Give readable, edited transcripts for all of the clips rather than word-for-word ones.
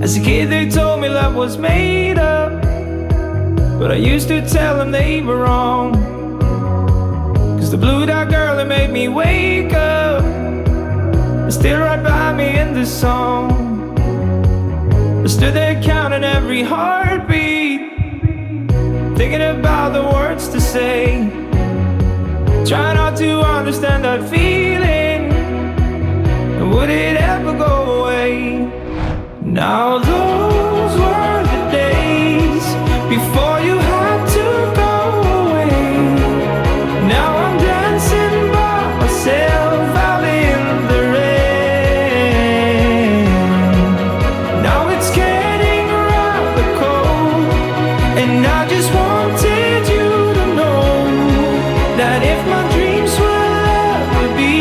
As a kid they told me love was made up, but I used to tell them they were wrong. Cause the blue dot girl that made me wake up is still right by me in this song. I stood there counting every heartbeat, thinking about the words to say, trying not to understand that feeling, and would it ever go away? Now those were the days before you had to go away. Now I'm dancing by myself out in the rain. Now it's getting rather cold, and I just wanted you to know that if my dreams will ever be,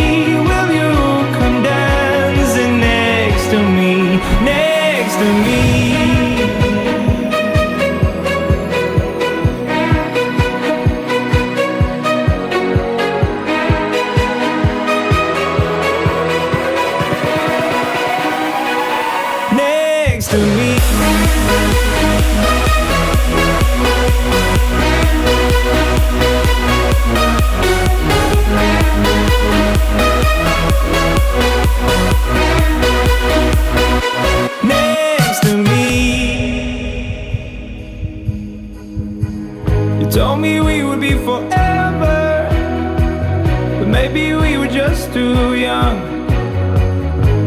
will you come dancing next to me? Next to me. Next to me. Told me we would be forever, but maybe we were just too young.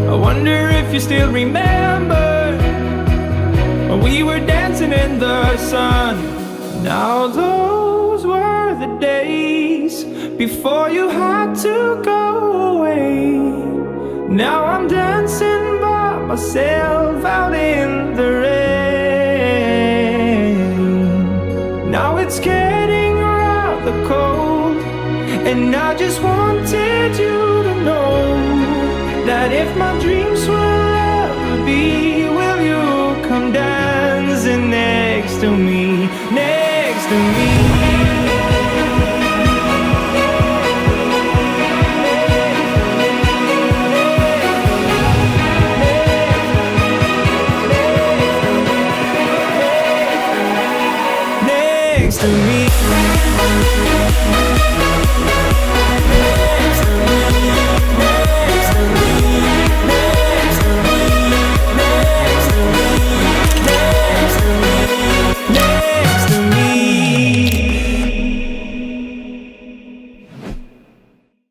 I wonder if you still remember when we were dancing in the sun. Now those were the days before you had to go away. Now I'm dancing by myself out in the rain. Now it's getting rather cold, and I just wanted you to know that if my